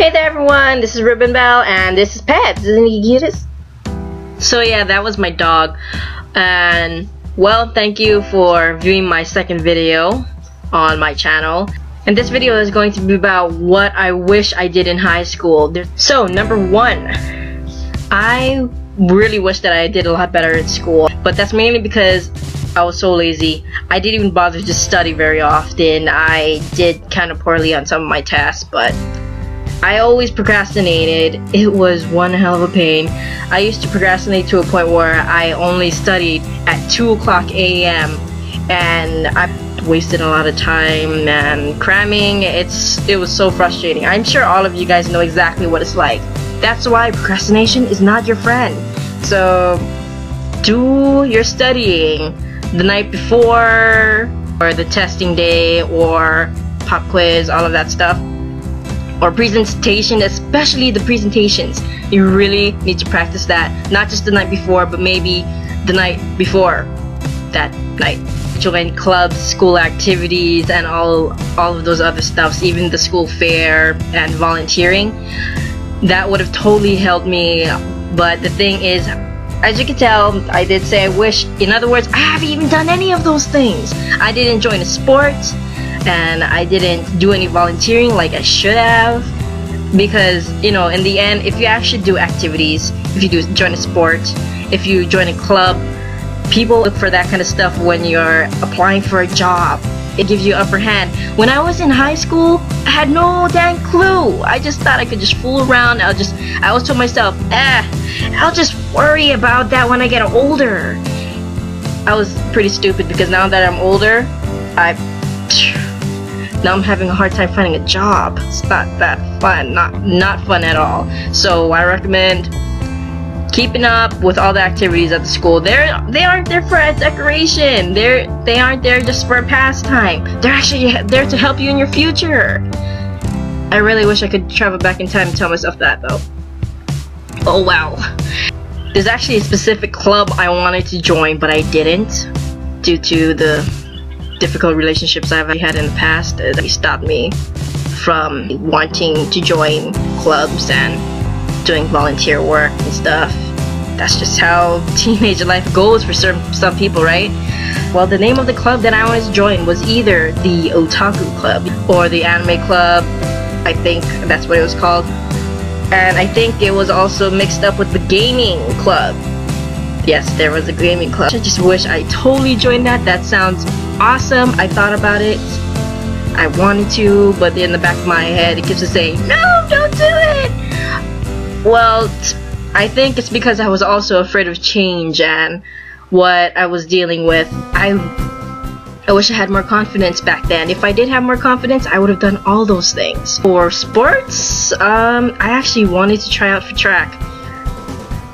Hey there everyone, this is Ribbon Bell and this is Pet. Doesn't he get it? So yeah, that was my dog. And well, thank you for viewing my second video on my channel. And this video is going to be about what I wish I did in high school. So number one, I really wish that I did a lot better at school. But that's mainly because I was so lazy. I didn't even bother to study very often. I did kind of poorly on some of my tests, but I always procrastinated. It was one hell of a pain. I used to procrastinate to a point where I only studied at 2 o'clock a.m. and I wasted a lot of time and cramming. It was so frustrating. I'm sure all of you guys know exactly what it's like. That's why procrastination is not your friend. So do your studying the night before, or the testing day, or pop quiz, all of that stuff, or presentation, especially the presentations. You really need to practice that, not just the night before, but maybe the night before that night. Join clubs, school activities, and all of those other stuffs, even the school fair and volunteering. That would have totally helped me. But the thing is, as you can tell, I did say I wish. In other words, I haven't even done any of those things. I didn't join a sport, and I didn't do any volunteering like I should have. Because, you know, in the end, if you actually do activities, if you join a sport, if you join a club, people look for that kind of stuff when you're applying for a job. It gives you upper hand. When I was in high school, I had no dang clue. I just thought I could just fool around. I always told myself, I'll just worry about that when I get older. I was pretty stupid, because now that I'm older, now I'm having a hard time finding a job. It's not that fun, not fun at all. So I recommend keeping up with all the activities at the school. They aren't there for a decoration. They aren't there just for a pastime. They're actually there to help you in your future. I really wish I could travel back in time and tell myself that, though. Oh wow. There's actually a specific club I wanted to join, but I didn't, due to the difficult relationships I've had in the past. That stopped me from wanting to join clubs and doing volunteer work and stuff. That's just how teenage life goes for some people, right? Well, the name of the club that I wanted to join was either the Otaku Club or the Anime Club. I think that's what it was called. And I think it was also mixed up with the Gaming Club. Yes, there was a Gaming Club. I just wish I totally joined that. That sounds awesome. I thought about it. I wanted to, but in the back of my head it keeps saying, no, don't do it! Well, I think it's because I was also afraid of change and what I was dealing with. I wish I had more confidence back then. If I did have more confidence, I would have done all those things. For sports, I actually wanted to try out for track.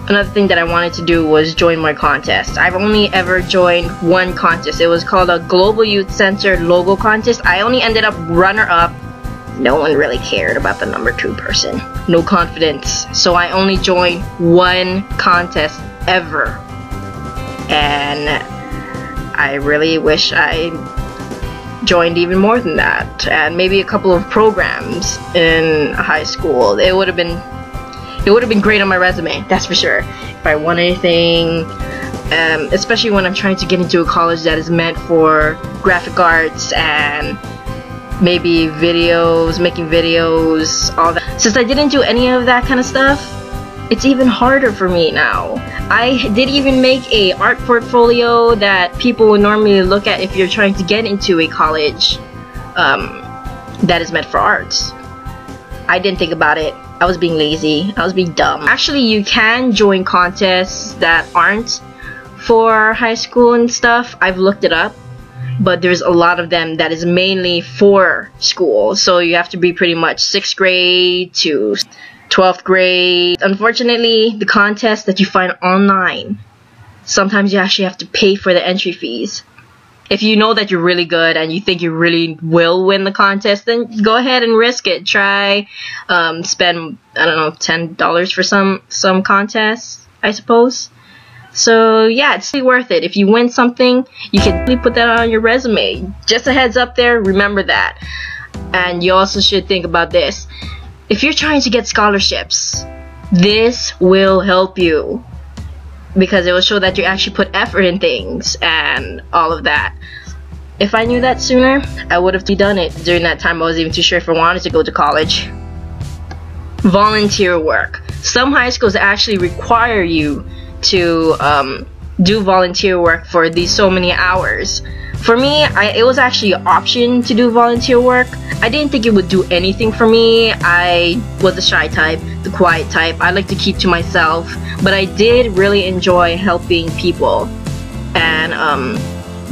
Another thing that I wanted to do was join more contests. I've only ever joined one contest. It was called a Global Youth Center Logo Contest. I only ended up runner-up. No one really cared about the number 2 person. No confidence. So I only joined one contest ever. And I really wish I joined even more than that. And maybe a couple of programs in high school. It would have been great on my resume, that's for sure. If I won anything, especially when I'm trying to get into a college that is meant for graphic arts and maybe videos, making videos, all that. Since I didn't do any of that kind of stuff, it's even harder for me now. I did even make a art portfolio that people would normally look at if you're trying to get into a college that is meant for arts. I didn't think about it. I was being lazy. I was being dumb. Actually, you can join contests that aren't for high school and stuff. I've looked it up. But there's a lot of them that is mainly for school. So you have to be pretty much 6th grade to 12th grade. Unfortunately, the contests that you find online, sometimes you actually have to pay for the entry fees. If you know that you're really good and you think you really will win the contest, then go ahead and risk it. Try, spend, I don't know, $10 for some contests, I suppose. So yeah, it's really worth it. If you win something, you can really put that on your resume. Just a heads up there, remember that. And you also should think about this. if you're trying to get scholarships, this will help you, because it will show that you actually put effort in things and all of that. If I knew that sooner, I would have done it. During that time, I wasn't even too sure if I wanted to go to college. Volunteer work. Some high schools actually require you to do volunteer work for these so many hours. For me, it was actually an option to do volunteer work. I didn't think it would do anything for me. I was the shy type, the quiet type. I like to keep to myself, but I did really enjoy helping people and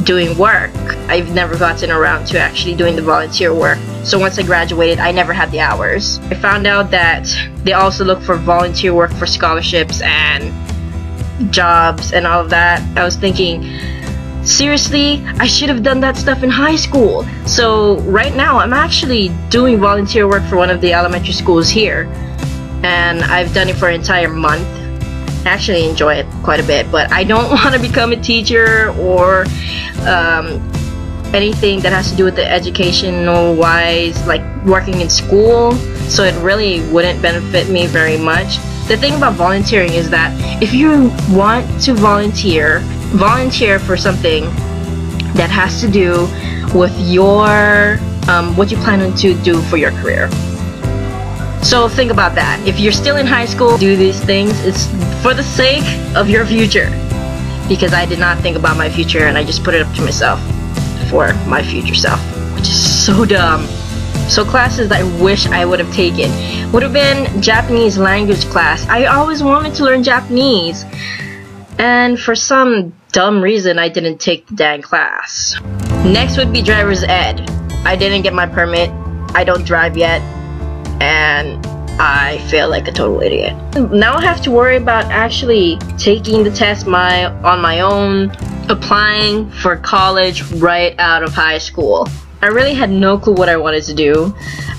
doing work. I've never gotten around to actually doing the volunteer work. So once I graduated, I never had the hours. I found out that they also look for volunteer work for scholarships and jobs and all of that. I was thinking, seriously, I should have done that stuff in high school. So right now, I'm actually doing volunteer work for one of the elementary schools here. And I've done it for an entire month. I actually enjoy it quite a bit, but I don't want to become a teacher or anything that has to do with the educational wise, like working in school. So it really wouldn't benefit me very much. The thing about volunteering is that if you want to volunteer for something that has to do with your what you plan to do for your career. So think about that. If you're still in high school, do these things. It's for the sake of your future. Because I did not think about my future and I just put it up to myself for my future self, which is so dumb. So classes that I wish I would have taken would have been Japanese language class. I always wanted to learn Japanese, and for some dumb reason I didn't take the dang class. Next would be driver's ed. I didn't get my permit. I don't drive yet, and I feel like a total idiot. Now I have to worry about actually taking the test on my own, applying for college right out of high school. I really had no clue what I wanted to do.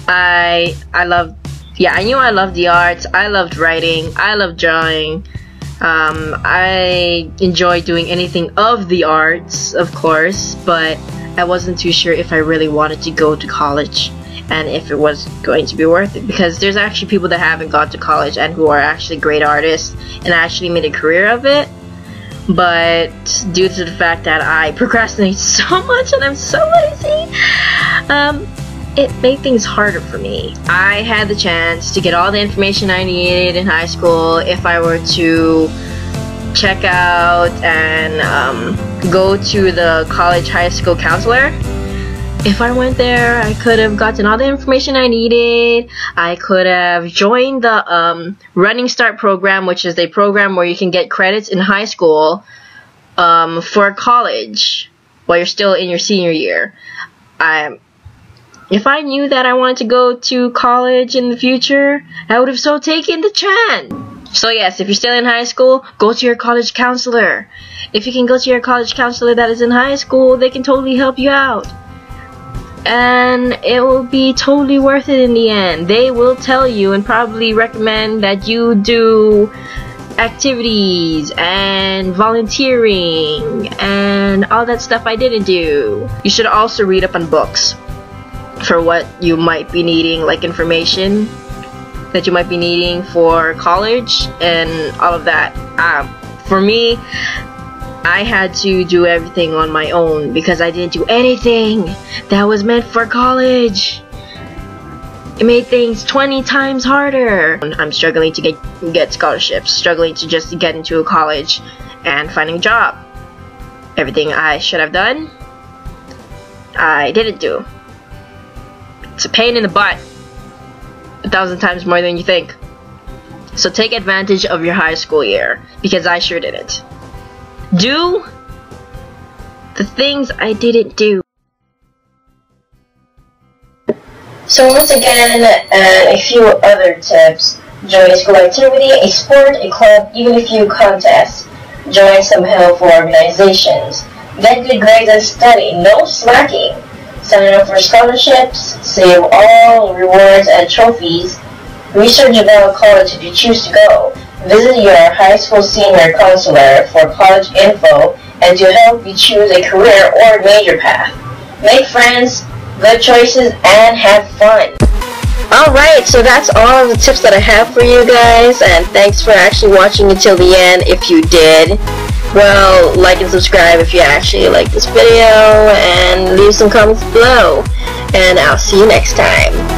I knew I loved the arts. I loved writing. I loved drawing. I enjoy doing anything of the arts, of course, but I wasn't too sure if I really wanted to go to college and if it was going to be worth it, because there's actually people that haven't gone to college and who are actually great artists and actually made a career of it. But due to the fact that I procrastinate so much and I'm so lazy, it made things harder for me. I had the chance to get all the information I needed in high school if I were to check out and go to the college high school counselor. If I went there, I could have gotten all the information I needed. I could have joined the Running Start program, which is a program where you can get credits in high school for college while you're still in your senior year. If I knew that I wanted to go to college in the future, I would have so taken the chance. So yes, if you're still in high school, go to your college counselor. If you can go to your college counselor that is in high school, they can totally help you out. And it will be totally worth it in the end. They will tell you and probably recommend that you do activities and volunteering and all that stuff I didn't do. You should also read up on books for what you might be needing, like information that you might be needing for college and all of that. For me, I had to do everything on my own because I didn't do anything that was meant for college. It made things 20 times harder. I'm struggling to get scholarships, struggling to just get into a college and finding a job. Everything I should have done, I didn't do. It's a pain in the butt, 1,000 times more than you think. So take advantage of your high school year, because I sure didn't. Do the things I didn't do. So once again, a few other tips. Join a school activity, a sport, a club, even a few contests. Join some helpful organizations. Get good grades and study, no slacking. Sign up for scholarships, save all rewards and trophies. Research about college if you choose to go. Visit your high school senior counselor for college info and to help you choose a career or major path. Make friends, good choices, and have fun. Alright, so that's all of the tips that I have for you guys, and thanks for actually watching until the end if you did. Well, like and subscribe if you actually like this video, and leave some comments below. And I'll see you next time.